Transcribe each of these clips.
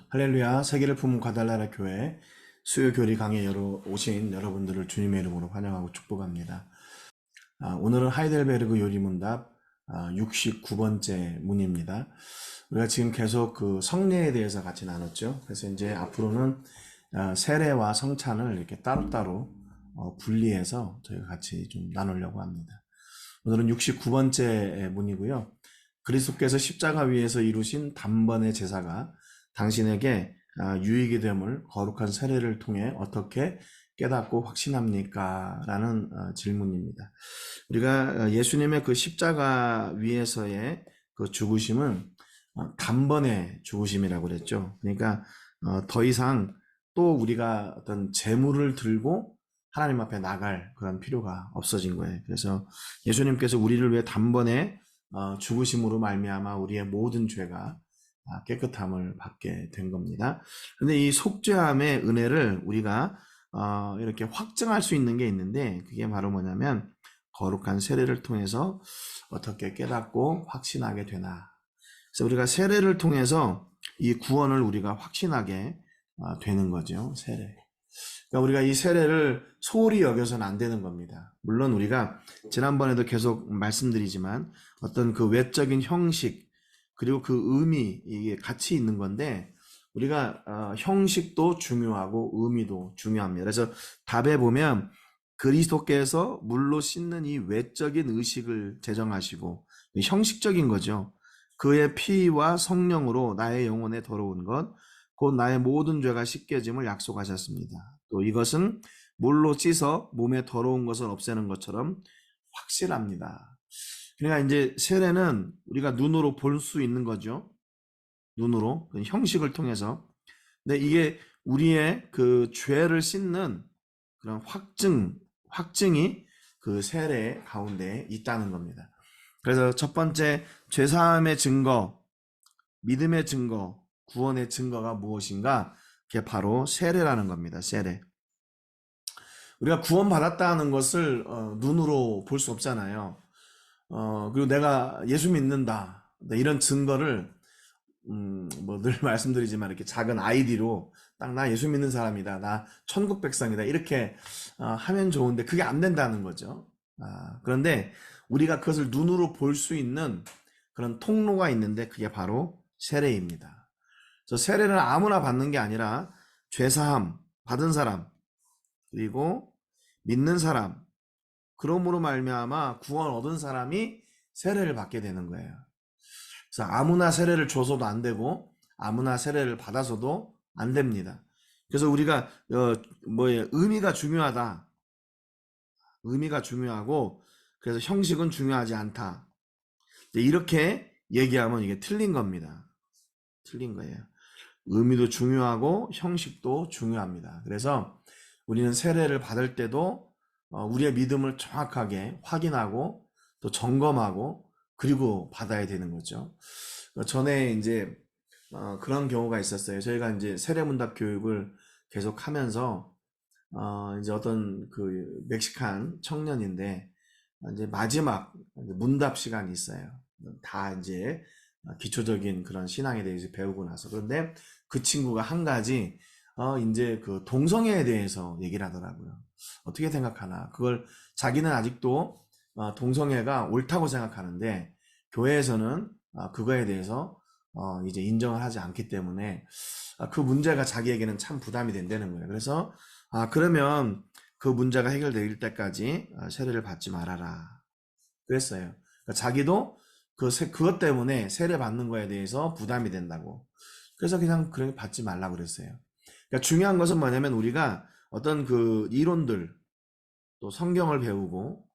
할렐루야. 세계를 품은 과달라라 교회 수요 교리 강의에 오신 여러분들을 주님의 이름으로 환영하고 축복합니다. 오늘은 하이델베르그 요리문답 69번째 문입니다. 우리가 지금 계속 그 성례에 대해서 같이 나눴죠. 그래서 이제 앞으로는 세례와 성찬을 이렇게 따로따로 분리해서 저희가 같이 좀 나누려고 합니다. 오늘은 69번째 문이고요. 그리스도께서 십자가 위에서 이루신 단번의 제사가 당신에게 유익이 됨을 거룩한 세례를 통해 어떻게 깨닫고 확신합니까? 라는 질문입니다. 우리가 예수님의 그 십자가 위에서의 그 죽으심은 단번의 죽으심이라고 그랬죠. 그러니까 더 이상 또 우리가 어떤 재물을 들고 하나님 앞에 나갈 그런 필요가 없어진 거예요. 그래서 예수님께서 우리를 위해 단번에 죽으심으로 말미암아 우리의 모든 죄가 깨끗함을 받게 된 겁니다. 그런데 이 속죄함의 은혜를 우리가 이렇게 확증할 수 있는 게 있는데, 그게 바로 뭐냐면 거룩한 세례를 통해서 어떻게 깨닫고 확신하게 되나. 그래서 우리가 세례를 통해서 이 구원을 우리가 확신하게 되는 거죠. 세례. 그러니까 우리가 이 세례를 소홀히 여겨서는 안 되는 겁니다. 물론 우리가 지난번에도 계속 말씀드리지만 어떤 그 외적인 형식 그리고 그 의미, 이게 같이 있는 건데, 우리가 형식도 중요하고 의미도 중요합니다. 그래서 답에 보면 그리스도께서 물로 씻는 이 외적인 의식을 제정하시고, 형식적인 거죠. 그의 피와 성령으로 나의 영혼에 더러운 것 곧 나의 모든 죄가 씻겨짐을 약속하셨습니다. 또 이것은 물로 씻어 몸에 더러운 것을 없애는 것처럼 확실합니다. 그러니까 이제 세례는 우리가 눈으로 볼 수 있는 거죠. 눈으로, 형식을 통해서. 근데 이게 우리의 그 죄를 씻는 그런 확증이 그 세례 가운데 있다는 겁니다. 그래서 첫 번째, 죄사함의 증거, 믿음의 증거, 구원의 증거가 무엇인가? 그게 바로 세례라는 겁니다. 세례. 우리가 구원받았다는 것을 눈으로 볼 수 없잖아요. 그리고 내가 예수 믿는다, 이런 증거를 뭐 늘 말씀드리지만 이렇게 작은 아이디로 딱 나 예수 믿는 사람이다, 나 천국 백성이다, 이렇게 하면 좋은데 그게 안 된다는 거죠. 그런데 우리가 그것을 눈으로 볼 수 있는 그런 통로가 있는데 그게 바로 세례입니다. 그래서 세례는 아무나 받는 게 아니라 죄사함 받은 사람, 그리고 믿는 사람, 그러므로 말미암아 구원 얻은 사람이 세례를 받게 되는 거예요. 그래서 아무나 세례를 줘서도 안 되고 아무나 세례를 받아서도 안 됩니다. 그래서 우리가 의미가 중요하다, 의미가 중요하고 그래서 형식은 중요하지 않다, 이렇게 얘기하면 이게 틀린 겁니다. 틀린 거예요. 의미도 중요하고 형식도 중요합니다. 그래서 우리는 세례를 받을 때도 우리의 믿음을 정확하게 확인하고 또 점검하고 그리고 받아야 되는 거죠. 전에 이제 그런 경우가 있었어요. 저희가 이제 세례문답 교육을 계속 하면서 이제 어떤 그 멕시칸 청년인데 이제 마지막 문답 시간이 있어요. 다 이제 기초적인 그런 신앙에 대해서 배우고 나서. 그런데 그 친구가 한 가지 이제 그 동성애에 대해서 얘기를 하더라고요. 어떻게 생각하나? 그걸 자기는 아직도 동성애가 옳다고 생각하는데 교회에서는 그거에 대해서 이제 인정을 하지 않기 때문에 그 문제가 자기에게는 참 부담이 된다는 거예요. 그래서 그러면 그 문제가 해결될 때까지 세례를 받지 말아라 그랬어요. 그러니까 자기도 그것 때문에 세례 받는 거에 대해서 부담이 된다고. 그래서 그냥 그렇게 받지 말라고 그랬어요. 그러니까 중요한 것은 뭐냐면 우리가 어떤 그 이론들, 또 성경을 배우고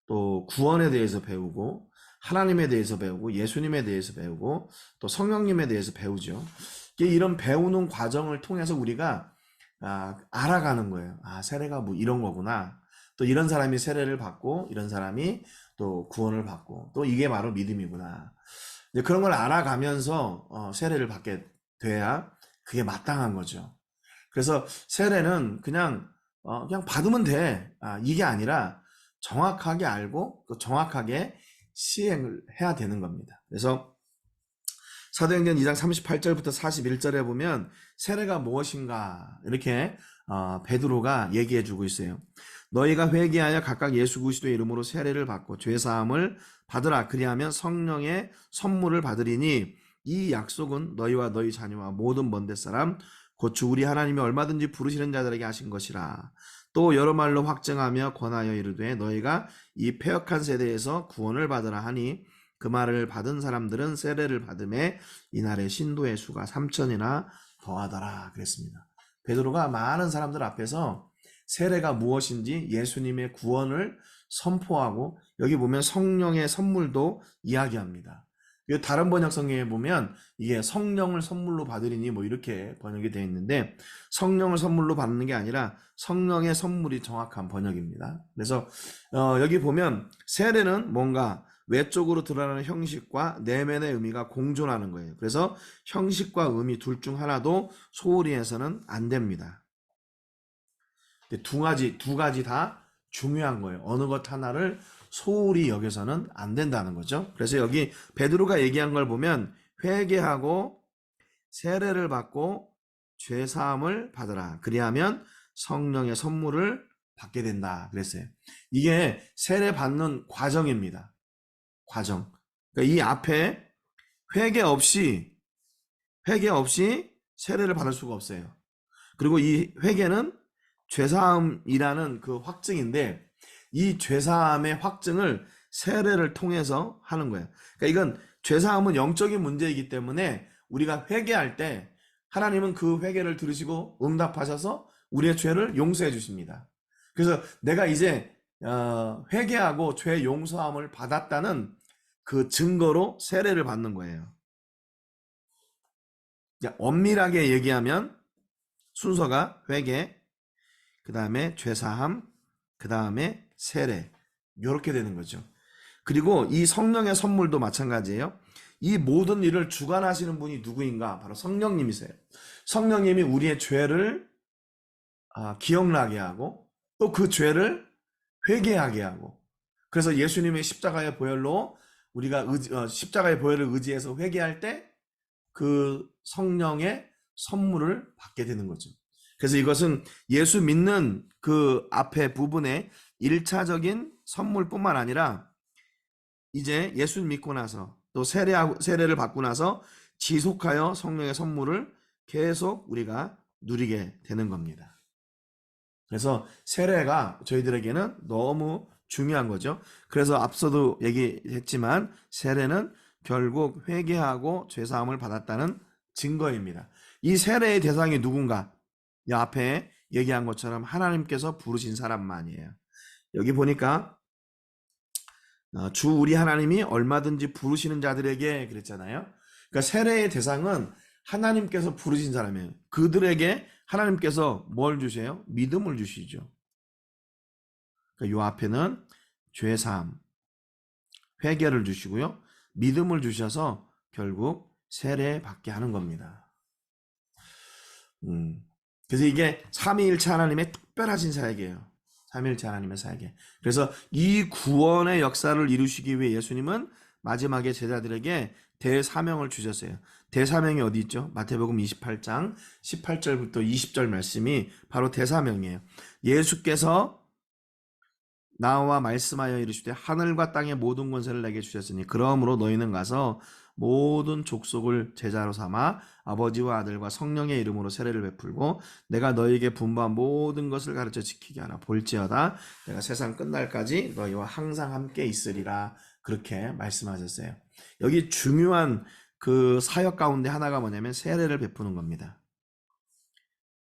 또 구원에 대해서 배우고 하나님에 대해서 배우고 예수님에 대해서 배우고 또 성령님에 대해서 배우죠. 이런 배우는 과정을 통해서 우리가 알아가는 거예요. 세례가 뭐 이런 거구나. 또 이런 사람이 세례를 받고 이런 사람이 또 구원을 받고 또 이게 바로 믿음이구나. 이제 그런 걸 알아가면서 세례를 받게 돼야 그게 마땅한 거죠. 그래서 세례는 그냥 받으면 돼, 이게 아니라 정확하게 알고 또 정확하게 시행을 해야 되는 겁니다. 그래서 사도행전 2장 38절부터 41절에 보면 세례가 무엇인가 이렇게 베드로가 얘기해 주고 있어요. 너희가 회개하여 각각 예수 그리스도의 이름으로 세례를 받고 죄 사함을 받으라. 그리하면 성령의 선물을 받으리니 이 약속은 너희와 너희 자녀와 모든 먼데 사람 곧 주 우리 하나님이 얼마든지 부르시는 자들에게 하신 것이라. 또 여러 말로 확증하며 권하여 이르되 너희가 이 패역한 세대에서 구원을 받으라 하니 그 말을 받은 사람들은 세례를 받음에 이날의 신도의 수가 3천이나 더하더라 그랬습니다. 베드로가 많은 사람들 앞에서 세례가 무엇인지 예수님의 구원을 선포하고 여기 보면 성령의 선물도 이야기합니다. 다른 번역 성경에 보면 이게 성령을 선물로 받으리니 뭐 이렇게 번역이 되어 있는데 성령을 선물로 받는 게 아니라 성령의 선물이 정확한 번역입니다. 그래서 여기 보면 세례는 뭔가 외적으로 드러나는 형식과 내면의 의미가 공존하는 거예요. 그래서 형식과 의미 둘 중 하나도 소홀히 해서는 안 됩니다. 두 가지 다 중요한 거예요. 어느 것 하나를 소홀히 여겨서는 안 된다는 거죠. 그래서 여기 베드로가 얘기한 걸 보면 회개하고 세례를 받고 죄 사함을 받으라. 그리하면 성령의 선물을 받게 된다 그랬어요. 이게 세례 받는 과정입니다. 과정. 그러니까 이 앞에 회개 없이 세례를 받을 수가 없어요. 그리고 이 회개는 죄사함이라는 그 확증인데 이 죄사함의 확증을 세례를 통해서 하는 거예요. 그러니까 이건 죄사함은 영적인 문제이기 때문에 우리가 회개할 때 하나님은 그 회개를 들으시고 응답하셔서 우리의 죄를 용서해 주십니다. 그래서 내가 이제 회개하고 죄 용서함을 받았다는 그 증거로 세례를 받는 거예요. 엄밀하게 얘기하면 순서가 회개, 그 다음에 죄사함, 그 다음에 세례 이렇게 되는 거죠. 그리고 이 성령의 선물도 마찬가지예요. 이 모든 일을 주관하시는 분이 누구인가? 바로 성령님이세요. 성령님이 우리의 죄를 기억나게 하고 또 그 죄를 회개하게 하고 그래서 예수님의 십자가의 보혈로 우리가 십자가의 보혈을 의지해서 회개할 때 그 성령의 선물을 받게 되는 거죠. 그래서 이것은 예수 믿는 그 앞에 부분에 1차적인 선물뿐만 아니라 이제 예수 믿고 나서 또 세례를 받고 나서 지속하여 성령의 선물을 계속 우리가 누리게 되는 겁니다. 그래서 세례가 저희들에게는 너무 중요한 거죠. 그래서 앞서도 얘기했지만 세례는 결국 회개하고 죄사함을 받았다는 증거입니다. 이 세례의 대상이 누군가? 이 앞에 얘기한 것처럼 하나님께서 부르신 사람만이에요. 여기 보니까 주 우리 하나님이 얼마든지 부르시는 자들에게 그랬잖아요. 그러니까 세례의 대상은 하나님께서 부르신 사람이에요. 그들에게 하나님께서 뭘 주세요? 믿음을 주시죠. 그러니까 이 앞에는 죄사함, 회개를 주시고요. 믿음을 주셔서 결국 세례 받게 하는 겁니다. 그래서 이게 삼위일체 하나님의 특별하신 사역이에요. 삼위일체 하나님의 사역이에요. 그래서 이 구원의 역사를 이루시기 위해 예수님은 마지막에 제자들에게 대사명을 주셨어요. 대사명이 어디 있죠? 마태복음 28장 18절부터 20절 말씀이 바로 대사명이에요. 예수께서 나와 말씀하여 이르시되 하늘과 땅의 모든 권세를 내게 주셨으니 그러므로 너희는 가서 모든 족속을 제자로 삼아 아버지와 아들과 성령의 이름으로 세례를 베풀고 내가 너희에게 분부한 모든 것을 가르쳐 지키게 하라. 볼지어다 내가 세상 끝날까지 너희와 항상 함께 있으리라. 그렇게 말씀하셨어요. 여기 중요한 그 사역 가운데 하나가 뭐냐면 세례를 베푸는 겁니다.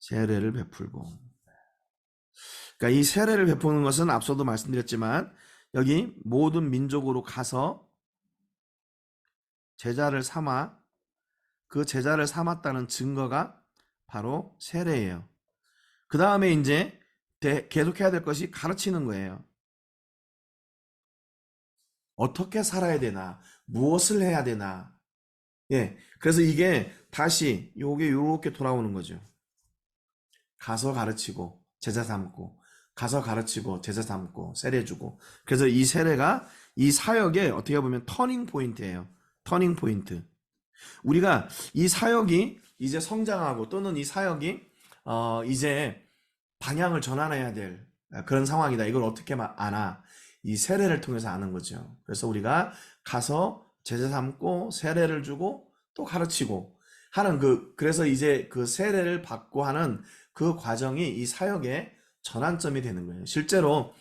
세례를 베풀고, 그러니까 이 세례를 베푸는 것은 앞서도 말씀드렸지만 여기 모든 민족으로 가서 제자를 삼아 그 제자를 삼았다는 증거가 바로 세례예요. 그 다음에 이제 계속해야 될 것이 가르치는 거예요. 어떻게 살아야 되나, 무엇을 해야 되나. 예, 그래서 이게 다시 요게 요렇게 돌아오는 거죠. 가서 가르치고 제자 삼고, 가서 가르치고 제자 삼고 세례 주고. 그래서 이 세례가 이 사역의 어떻게 보면 터닝 포인트예요. 터닝 포인트. 우리가 이 사역이 이제 성장하고 또는 이 사역이 이제 방향을 전환해야 될 그런 상황이다. 이걸 어떻게 아나? 이 세례를 통해서 아는 거죠. 그래서 우리가 가서 제자 삼고 세례를 주고 또 가르치고 하는 그래서 이제 그 세례를 받고 하는 그 과정이 이 사역의 전환점이 되는 거예요. 실제로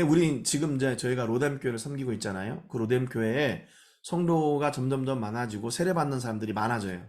우리 지금 이제 저희가 로뎀 교회를 섬기고 있잖아요. 그 로뎀 교회에 성도가 점점점 많아지고 세례받는 사람들이 많아져요.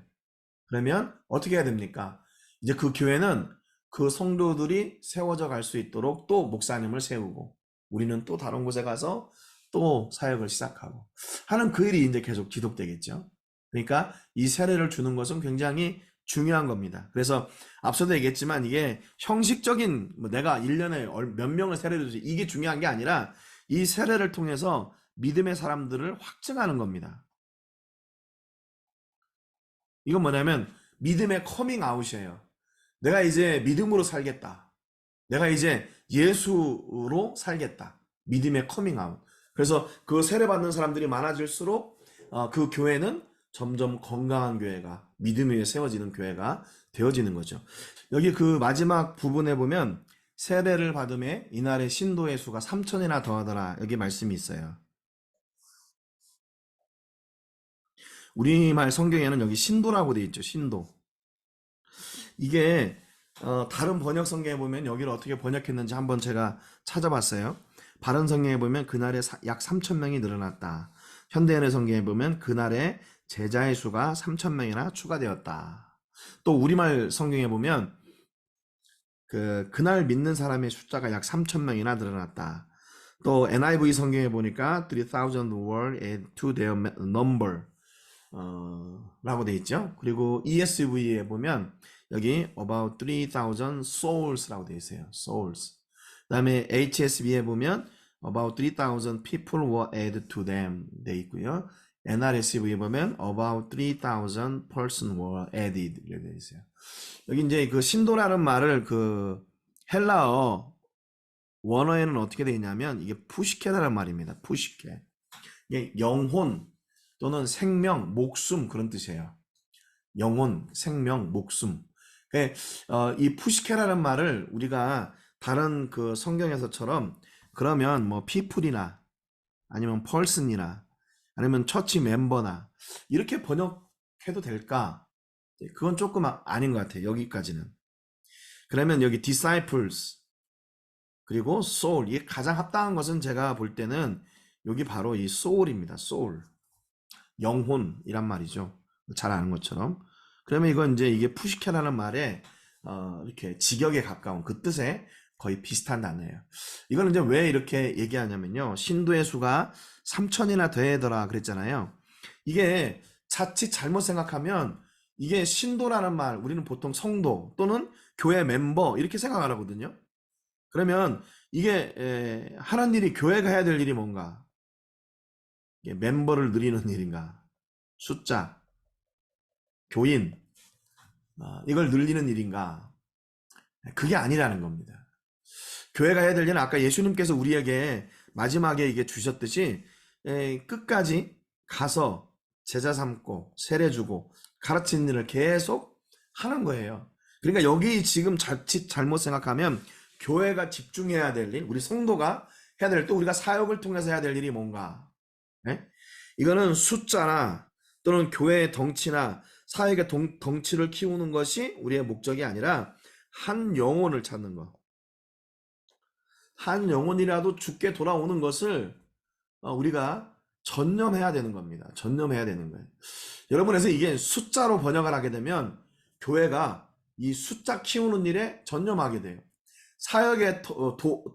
그러면 어떻게 해야 됩니까? 이제 그 교회는 그 성도들이 세워져 갈 수 있도록 또 목사님을 세우고 우리는 또 다른 곳에 가서 또 사역을 시작하고 하는 그 일이 이제 계속 지속되겠죠. 그러니까 이 세례를 주는 것은 굉장히 중요한 겁니다. 그래서 앞서도 얘기했지만 이게 형식적인 내가 1년에 몇 명을 세례를 주지 이게 중요한 게 아니라 이 세례를 통해서 믿음의 사람들을 확증하는 겁니다. 이건 뭐냐면 믿음의 커밍아웃이에요. 내가 이제 믿음으로 살겠다. 내가 이제 예수로 살겠다. 믿음의 커밍아웃. 그래서 그 세례받는 사람들이 많아질수록 그 교회는 점점 건강한 교회가 믿음 위에 세워지는 교회가 되어지는 거죠. 여기 그 마지막 부분에 보면 세례를 받음에 이날의 신도의 수가 3천이나 더하더라. 여기 말씀이 있어요. 우리말 성경에는 여기 신도라고 되어 있죠. 신도. 이게 다른 번역 성경에 보면 여기를 어떻게 번역했는지 한번 제가 찾아봤어요. 바른 성경에 보면 그날에 약 3천 명이 늘어났다. 현대인의 성경에 보면 그날에 제자의 수가 3천 명이나 추가되었다. 또 우리말 성경에 보면 그날 믿는 사람의 숫자가 약 3천 명이나 늘어났다. 또 NIV 성경에 보니까 3,000 were added to their number 라고 돼 있죠. 그리고 ESV에 보면 여기 about 3,000 souls라고 돼 있어요. souls. 그 다음에 HSV에 보면 about 3,000 people were added to them 돼 있고요. NRSV에 보면 about 3,000 person were added 이렇게 돼 있어요. 여기 이제 그 신도라는 말을 그 헬라어 원어에는 어떻게 돼 있냐면 이게 푸시케라는 말입니다. 푸시케. 이게 영혼 또는 생명, 목숨 그런 뜻이에요. 영혼, 생명, 목숨. 이 푸시케라는 말을 우리가 다른 그 성경에서처럼 그러면 뭐 people이나 아니면 person이나 아니면 처치 멤버나 이렇게 번역해도 될까? 그건 조금 아닌 것 같아요. 여기까지는. 그러면 여기 disciples 그리고 soul 이게 가장 합당한 것은 제가 볼 때는 여기 바로 이 soul입니다. soul. 영혼이란 말이죠. 잘 아는 것처럼. 그러면 이건 이제 이게 푸시케라는 말에 이렇게 직역에 가까운 그 뜻에 거의 비슷한 단어예요. 이거는 이제 왜 이렇게 얘기하냐면요. 신도의 수가 3천이나 되더라 그랬잖아요. 이게 자칫 잘못 생각하면 이게 신도라는 말 우리는 보통 성도 또는 교회 멤버 이렇게 생각을 하거든요. 그러면 이게 하는 일이 교회가 해야 될 일이 뭔가? 멤버를 늘리는 일인가? 숫자, 교인, 이걸 늘리는 일인가? 그게 아니라는 겁니다. 교회가 해야 될 일은 아까 예수님께서 우리에게 마지막에 이게 주셨듯이 끝까지 가서 제자 삼고 세례 주고 가르치는 일을 계속 하는 거예요. 그러니까 여기 지금 자칫 잘못 생각하면 교회가 집중해야 될 일, 우리 성도가 해야 될 일, 또 우리가 사역을 통해서 해야 될 일이 뭔가? 네? 이거는 숫자나 또는 교회의 덩치나 사역의 덩치를 키우는 것이 우리의 목적이 아니라 한 영혼을 찾는 것. 한 영혼이라도 죽게 돌아오는 것을 우리가 전념해야 되는 겁니다. 전념해야 되는 거예요. 여러분, 그래서 이게 숫자로 번역을 하게 되면 교회가 이 숫자 키우는 일에 전념하게 돼요. 사역의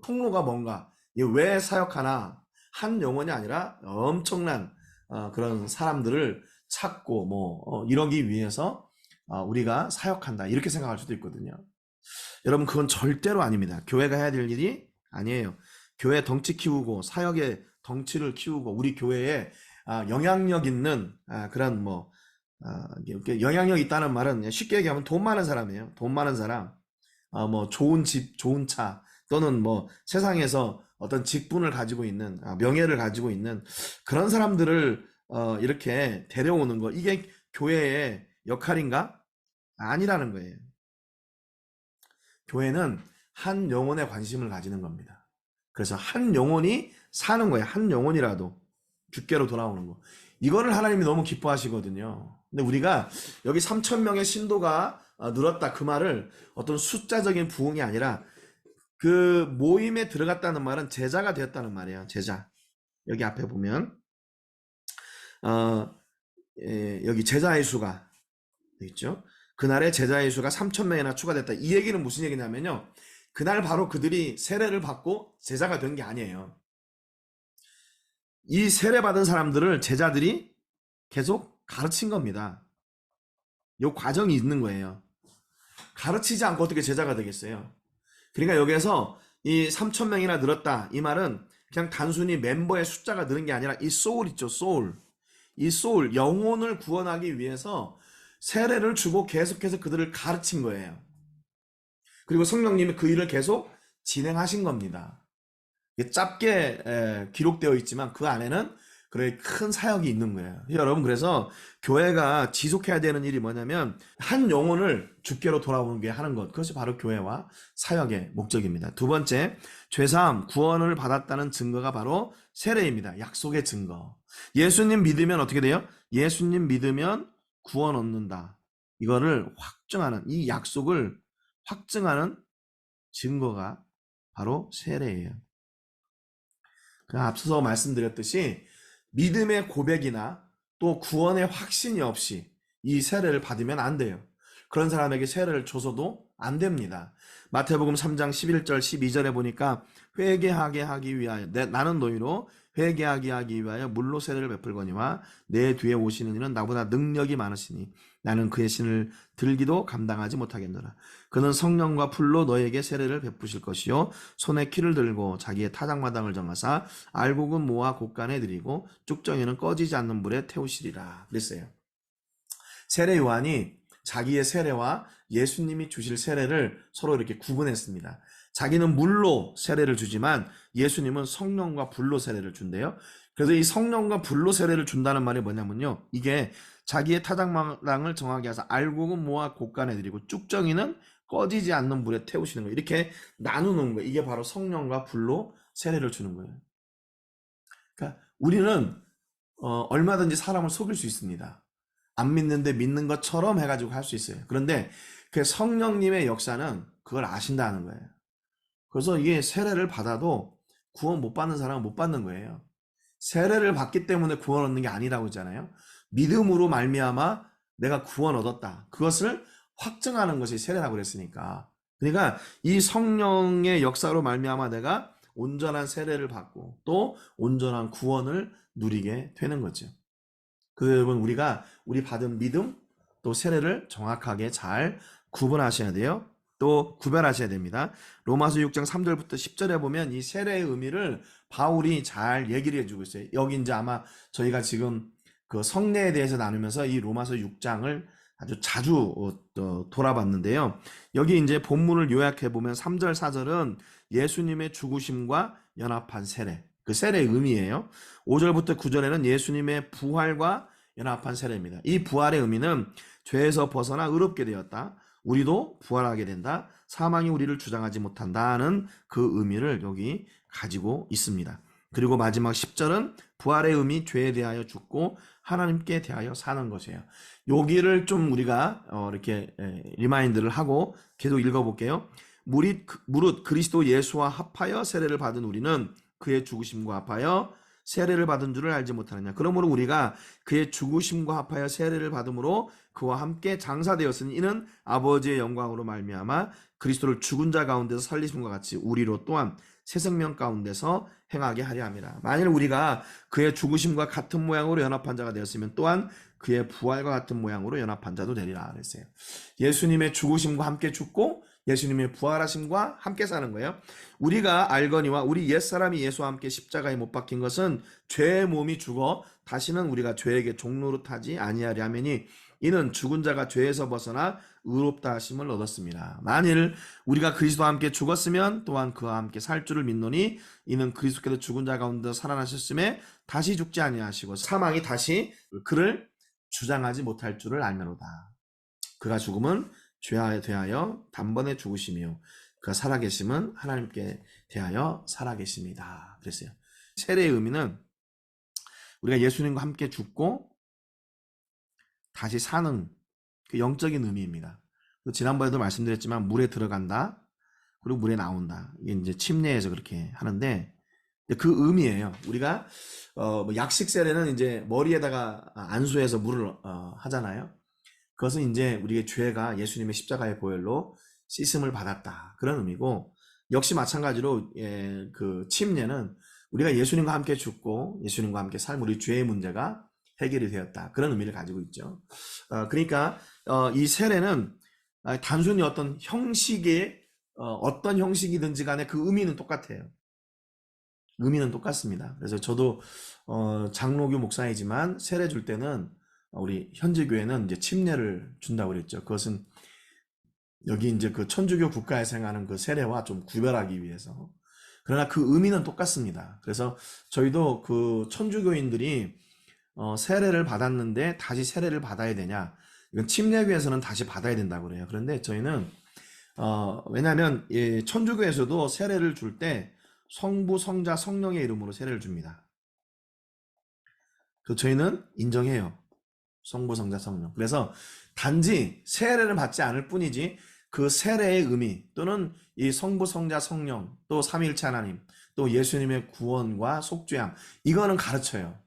통로가 뭔가, 왜 사역하나? 한 영혼이 아니라 엄청난 그런 사람들을 찾고 이러기 위해서 우리가 사역한다 이렇게 생각할 수도 있거든요. 여러분, 그건 절대로 아닙니다. 교회가 해야 될 일이 아니에요. 교회 덩치 키우고 사역의 덩치를 키우고 우리 교회에 영향력 있는 그런 영향력 있다는 말은 쉽게 얘기하면 돈 많은 사람이에요. 돈 많은 사람, 좋은 집, 좋은 차 또는 세상에서 어떤 직분을 가지고 있는 명예를 가지고 있는 그런 사람들을 이렇게 데려오는 거, 이게 교회의 역할인가? 아니라는 거예요. 교회는 한 영혼에 관심을 가지는 겁니다. 그래서 한 영혼이 사는 거예요. 한 영혼이라도 주께로 돌아오는 거. 이거를 하나님이 너무 기뻐하시거든요. 근데 우리가 여기 3천 명의 신도가 늘었다 그 말을 어떤 숫자적인 부흥이 아니라 그 모임에 들어갔다는 말은 제자가 되었다는 말이에요. 제자. 여기 앞에 보면 여기 제자의 수가 있죠. 그날에 제자의 수가 3천 명이나 추가됐다. 이 얘기는 무슨 얘기냐면요. 그날 바로 그들이 세례를 받고 제자가 된 게 아니에요. 이 세례 받은 사람들을 제자들이 계속 가르친 겁니다. 요 과정이 있는 거예요. 가르치지 않고 어떻게 제자가 되겠어요? 그러니까 여기에서 이 3천 명이나 늘었다. 이 말은 그냥 단순히 멤버의 숫자가 느는 게 아니라 이 소울 있죠. 소울. 이 소울, 영혼을 구원하기 위해서 세례를 주고 계속해서 그들을 가르친 거예요. 그리고 성령님이 그 일을 계속 진행하신 겁니다. 짧게 기록되어 있지만 그 안에는 그래 큰 사역이 있는 거예요. 여러분, 그래서 교회가 지속해야 되는 일이 뭐냐면 한 영혼을 주께로 돌아오게 하는 것. 그것이 바로 교회와 사역의 목적입니다. 두 번째, 죄사함, 구원을 받았다는 증거가 바로 세례입니다. 약속의 증거. 예수님 믿으면 어떻게 돼요? 예수님 믿으면 구원 얻는다. 이거를 확증하는, 이 약속을 확증하는 증거가 바로 세례예요. 앞서서 말씀드렸듯이 믿음의 고백이나 또 구원의 확신이 없이 이 세례를 받으면 안 돼요. 그런 사람에게 세례를 줘서도 안 됩니다. 마태복음 3장 11절 12절에 보니까 회개하게 하기 위하여 나는 너희로 회개하게 하기 위하여 물로 세례를 베풀거니와 내 뒤에 오시는 이는 나보다 능력이 많으시니 나는 그의 신을 들기도 감당하지 못하겠노라. 그는 성령과 불로 너에게 세례를 베푸실 것이요 손에 키를 들고 자기의 타작마당을 정하사 알곡은 모아 곳간에 들이고 쭉정이는 꺼지지 않는 불에 태우시리라 그랬어요. 세례 요한이 자기의 세례와 예수님이 주실 세례를 서로 이렇게 구분했습니다. 자기는 물로 세례를 주지만 예수님은 성령과 불로 세례를 준대요. 그래서 이 성령과 불로 세례를 준다는 말이 뭐냐면요, 이게 자기의 타작마당을 정하게 하사 알곡은 모아 곳간에 들이고 쭉정이는 꺼지지 않는 불에 태우시는 거예요. 이렇게 나누는 거예요. 이게 바로 성령과 불로 세례를 주는 거예요. 그러니까 우리는 얼마든지 사람을 속일 수 있습니다. 안 믿는데 믿는 것처럼 해가지고 할 수 있어요. 그런데 그 성령님의 역사는 그걸 아신다는 거예요. 그래서 이게 세례를 받아도 구원 못 받는 사람은 못 받는 거예요. 세례를 받기 때문에 구원 얻는 게 아니라고 했잖아요. 믿음으로 말미암아 내가 구원 얻었다. 그것을 확증하는 것이 세례라고 그랬으니까. 그러니까 이 성령의 역사로 말미암아 내가 온전한 세례를 받고 또 온전한 구원을 누리게 되는 거죠. 그래서 여러분, 우리가 우리 받은 믿음 또 세례를 정확하게 잘 구분하셔야 돼요. 또 구별하셔야 됩니다. 로마서 6장 3절부터 10절에 보면 이 세례의 의미를 바울이 잘 얘기를 해주고 있어요. 여기 이제 아마 저희가 지금 그 성례에 대해서 나누면서 이 로마서 6장을 아주 자주 돌아봤는데요. 여기 이제 본문을 요약해 보면 3절, 4절은 예수님의 죽으심과 연합한 세례, 그 세례의 의미예요. 5절부터 9절에는 예수님의 부활과 연합한 세례입니다. 이 부활의 의미는 죄에서 벗어나 의롭게 되었다. 우리도 부활하게 된다. 사망이 우리를 주장하지 못한다는 그 의미를 여기 가지고 있습니다. 그리고 마지막 10절은 부활의 의미, 죄에 대하여 죽고 하나님께 대하여 사는 것이에요. 여기를 좀 우리가 이렇게 리마인드를 하고 계속 읽어볼게요. 무릇 그리스도 예수와 합하여 세례를 받은 우리는 그의 죽으심과 합하여 세례를 받은 줄을 알지 못하느냐. 그러므로 우리가 그의 죽으심과 합하여 세례를 받음으로 그와 함께 장사되었으니 이는 아버지의 영광으로 말미암아 그리스도를 죽은 자 가운데서 살리심과 같이 우리로 또한 새 생명 가운데서 행하게 하려 함이라. 만일 우리가 그의 죽으심과 같은 모양으로 연합한 자가 되었으면 또한 그의 부활과 같은 모양으로 연합한 자도 되리라 그랬어요. 예수님의 죽으심과 함께 죽고 예수님의 부활하심과 함께 사는 거예요. 우리가 알거니와 우리 옛사람이 예수와 함께 십자가에 못 박힌 것은 죄의 몸이 죽어 다시는 우리가 죄에게 종노릇하지 아니하리 하매니 이는 죽은 자가 죄에서 벗어나 의롭다 하심을 얻었습니다. 만일 우리가 그리스도와 함께 죽었으면 또한 그와 함께 살 줄을 믿노니 이는 그리스도께서 죽은 자 가운데 살아나셨음에 다시 죽지 아니하시고 사망이 다시 그를 주장하지 못할 줄을 알면로다. 그가 죽음은 죄에 대하여 단번에 죽으시며 그가 살아계심은 하나님께 대하여 살아계십니다. 그랬어요. 세례의 의미는 우리가 예수님과 함께 죽고 다시 사는 그 영적인 의미입니다. 지난번에도 말씀드렸지만 물에 들어간다, 그리고 물에 나온다. 이게 이제 침례에서 그렇게 하는데 그 의미예요. 우리가 뭐 약식 세례는 이제 머리에다가 안수해서 물을 하잖아요. 그것은 이제 우리의 죄가 예수님의 십자가의 보혈로 씻음을 받았다, 그런 의미고, 역시 마찬가지로 그 침례는 우리가 예수님과 함께 죽고 예수님과 함께 살 우리 죄의 문제가 해결이 되었다, 그런 의미를 가지고 있죠. 그러니까 이 세례는 단순히 어떤 형식의 어떤 형식이든지 간에 그 의미는 똑같아요. 의미는 똑같습니다. 그래서 저도 장로교 목사이지만 세례 줄 때는 우리 현지 교회는 이제 침례를 준다고 그랬죠. 그것은 여기 이제 그 천주교 국가에서 행하는 그 세례와 좀 구별하기 위해서. 그러나 그 의미는 똑같습니다. 그래서 저희도 그 천주교인들이 세례를 받았는데 다시 세례를 받아야 되냐? 이건 침례교에서는 다시 받아야 된다고 그래요. 그런데 저희는 왜냐하면 천주교에서도 세례를 줄 때 성부, 성자, 성령의 이름으로 세례를 줍니다. 그 저희는 인정해요. 성부, 성자, 성령. 그래서 단지 세례를 받지 않을 뿐이지 그 세례의 의미 또는 이 성부, 성자, 성령 또 삼위일체 하나님 또 예수님의 구원과 속죄함, 이거는 가르쳐요.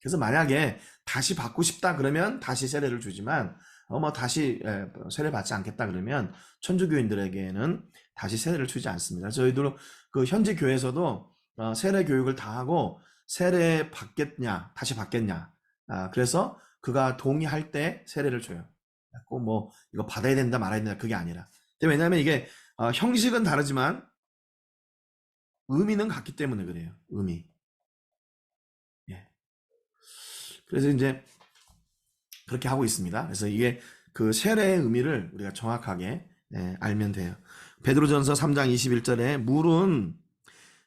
그래서 만약에 다시 받고 싶다 그러면 다시 세례를 주지만 뭐 다시 세례 받지 않겠다 그러면 천주교인들에게는 다시 세례를 주지 않습니다. 저희도 그 현지 교회에서도 세례 교육을 다 하고 세례 받겠냐 다시 받겠냐, 그래서 그가 동의할 때 세례를 줘요. 꼭 뭐 이거 받아야 된다 말아야 된다 그게 아니라. 왜냐하면 이게 형식은 다르지만 의미는 같기 때문에 그래요. 의미. 예. 그래서 이제 그렇게 하고 있습니다. 그래서 이게 그 세례의 의미를 우리가 정확하게 알면 돼요. 베드로전서 3장 21절에 물은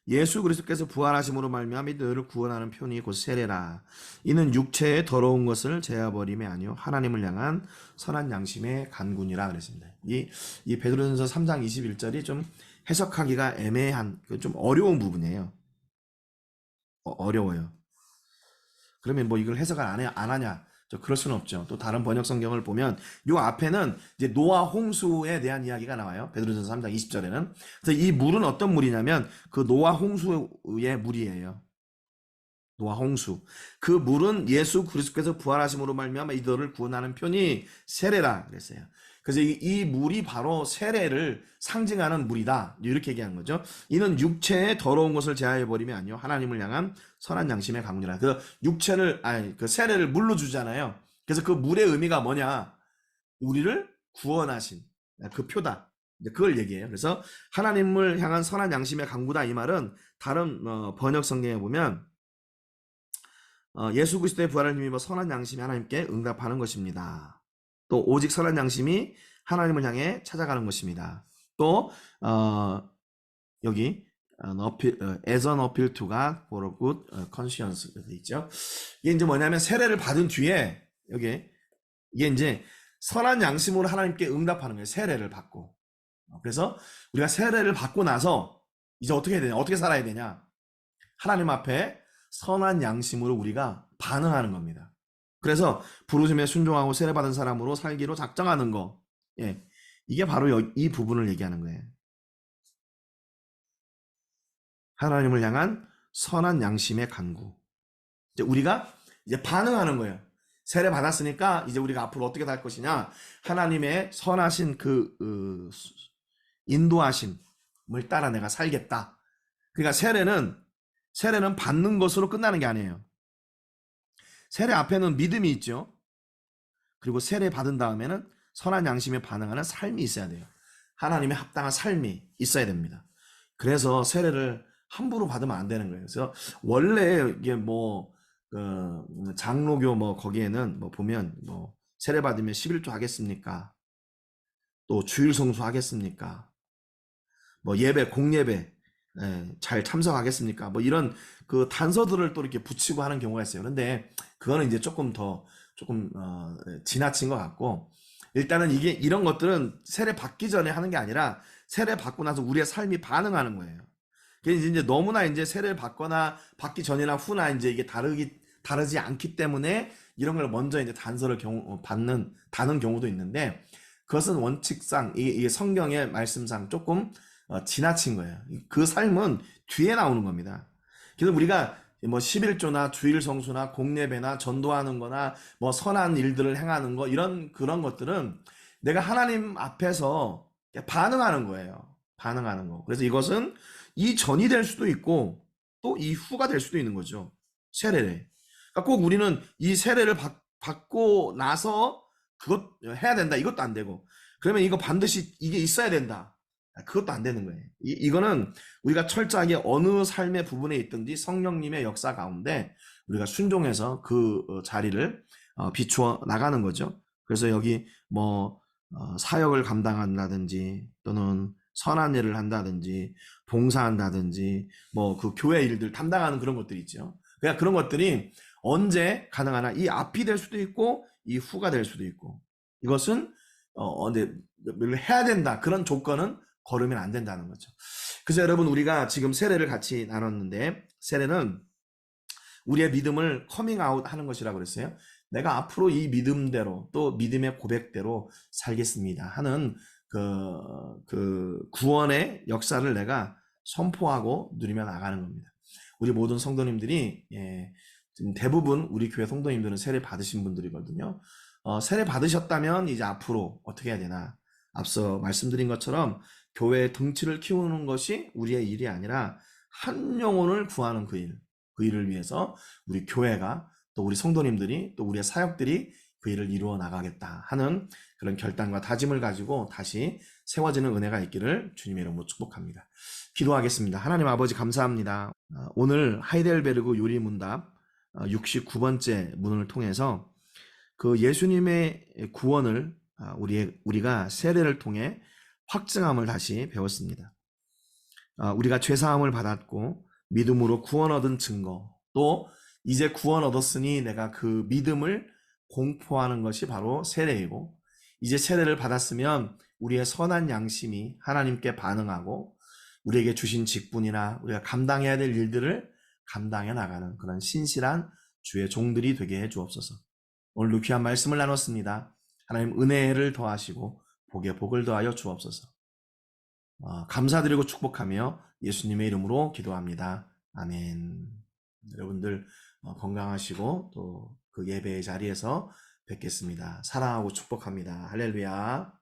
예수 그리스도께서 부활하심으로 말미암아 너희를 구원하는 표니 곧 세례라. 이는 육체의 더러운 것을 제어버림이 아니요 하나님을 향한 선한 양심의 간군이라 그랬습니다. 이 베드로전서 3장 21절이 좀 해석하기가 애매한 좀 어려운 부분이에요. 어려워요. 그러면 뭐 이걸 해석을 안 하냐? 그럴 수는 없죠. 또 다른 번역 성경을 보면 요 앞에는 이제 노아 홍수에 대한 이야기가 나와요. 베드로전서 3장 20절에는. 그래서 이 물은 어떤 물이냐면 그 노아 홍수의 물이에요. 노아 홍수. 그 물은 예수 그리스도께서 부활하심으로 말미암아 이들을 구원하는 편이 세례라 그랬어요. 그래서 이 물이 바로 세례를 상징하는 물이다, 이렇게 얘기한 거죠. 이는 육체의 더러운 것을 제하여 버림이 아니요 하나님을 향한 선한 양심의 강구라. 그 육체를 그 세례를 물로 주잖아요. 그래서 그 물의 의미가 뭐냐? 우리를 구원하신 그 표다. 그걸 얘기해요. 그래서 하나님을 향한 선한 양심의 강구다, 이 말은 다른 번역 성경에 보면 예수 그리스도의 부활을 힘입어 선한 양심이 하나님께 응답하는 것입니다. 또 오직 선한 양심이 하나님을 향해 찾아가는 것입니다. 또 여기 as an appeal to God for a good conscience 있죠. 이게 이제 뭐냐면 세례를 받은 뒤에 이게 이제 선한 양심으로 하나님께 응답하는 거예요. 세례를 받고. 그래서 우리가 세례를 받고 나서 이제 어떻게 해야 되냐? 어떻게 살아야 되냐? 하나님 앞에 선한 양심으로 우리가 반응하는 겁니다. 그래서 부르심에 순종하고 세례받은 사람으로 살기로 작정하는 거. 이게 바로 이 부분을 얘기하는 거예요. 하나님을 향한 선한 양심의 간구. 이제 우리가 이제 반응하는 거예요. 세례 받았으니까 이제 우리가 앞으로 어떻게 살 것이냐? 하나님의 선하신 그 인도하심을 따라 내가 살겠다. 그러니까 세례는 받는 것으로 끝나는 게 아니에요. 세례 앞에는 믿음이 있죠. 그리고 세례 받은 다음에는 선한 양심에 반응하는 삶이 있어야 돼요. 하나님의 합당한 삶이 있어야 됩니다. 그래서 세례를 함부로 받으면 안 되는 거예요. 그래서 원래 이게 장로교 거기에는 보면 세례 받으면 11조 하겠습니까? 또 주일 성수 하겠습니까? 예배 공예배 잘 참석하겠습니까? 이런 그 단서들을 또 이렇게 붙이고 하는 경우가 있어요. 그런데 그거는 이제 조금 더 조금 지나친 것 같고, 일단은 이게 이런 것들은 세례 받기 전에 하는 게 아니라 세례 받고 나서 우리의 삶이 반응하는 거예요. 그래서 이제 너무나 이제 세례를 받거나 받기 전이나 후나 이제 이게 다르지 않기 때문에 이런 걸 먼저 이제 다는 경우도 있는데, 그것은 원칙상 이게 성경의 말씀상 조금 지나친 거예요. 그 삶은 뒤에 나오는 겁니다. 그래서 우리가 뭐 11조나 주일 성수나 공예배나 전도하는 거나 뭐 선한 일들을 행하는 거, 그런 것들은 내가 하나님 앞에서 반응하는 거예요. 반응하는 거. 그래서 이것은 이전이 될 수도 있고 또 이후가 될 수도 있는 거죠. 세례를. 그러니까 꼭 우리는 이 세례를 받고 나서 그것 해야 된다, 이것도 안 되고, 그러면 이거 반드시 이게 있어야 된다, 그것도 안 되는 거예요. 이거는 우리가 철저하게 어느 삶의 부분에 있든지 성령님의 역사 가운데 우리가 순종해서 그 자리를 비추어 나가는 거죠. 그래서 여기 뭐 사역을 감당한다든지 또는 선한 일을 한다든지 봉사한다든지 뭐 그 교회 일들 담당하는 그런 것들이 있죠. 그러니까 그런 것들이 언제 가능하나, 이 앞이 될 수도 있고 이 후가 될 수도 있고, 이것은 근데 해야 된다, 그런 조건은 걸으면 안 된다는 거죠. 그래서 여러분, 우리가 지금 세례를 같이 나눴는데, 세례는 우리의 믿음을 커밍아웃 하는 것이라고 그랬어요. 내가 앞으로 이 믿음대로 또 믿음의 고백대로 살겠습니다 하는 그 구원의 역사를 내가 선포하고 누리며 나가는 겁니다. 우리 모든 성도님들이, 지금 대부분 우리 교회 성도님들은 세례 받으신 분들이거든요. 세례 받으셨다면 이제 앞으로 어떻게 해야 되나? 앞서 말씀드린 것처럼 교회의 등치를 키우는 것이 우리의 일이 아니라 한 영혼을 구하는 그 일을 위해서 우리 교회가, 또 우리 성도님들이, 또 우리의 사역들이 그 일을 이루어 나가겠다 하는 그런 결단과 다짐을 가지고 다시 세워지는 은혜가 있기를 주님의 이름으로 축복합니다. 기도하겠습니다. 하나님 아버지, 감사합니다. 오늘 하이델베르그 요리문답 69번째 문을 통해서 그 예수님의 구원을 우리가 세례를 통해 확증함을 다시 배웠습니다. 우리가 죄사함을 받았고 믿음으로 구원 얻은 증거, 또 이제 구원 얻었으니 내가 그 믿음을 공포하는 것이 바로 세례이고, 이제 세례를 받았으면 우리의 선한 양심이 하나님께 반응하고 우리에게 주신 직분이나 우리가 감당해야 될 일들을 감당해 나가는 그런 신실한 주의 종들이 되게 해 주옵소서. 오늘도 귀한 말씀을 나눴습니다. 하나님 은혜를 더하시고 복에 복을 더하여 주옵소서. 감사드리고 축복하며 예수님의 이름으로 기도합니다. 아멘. 여러분들 건강하시고 또 그 예배의 자리에서 뵙겠습니다. 사랑하고 축복합니다. 할렐루야.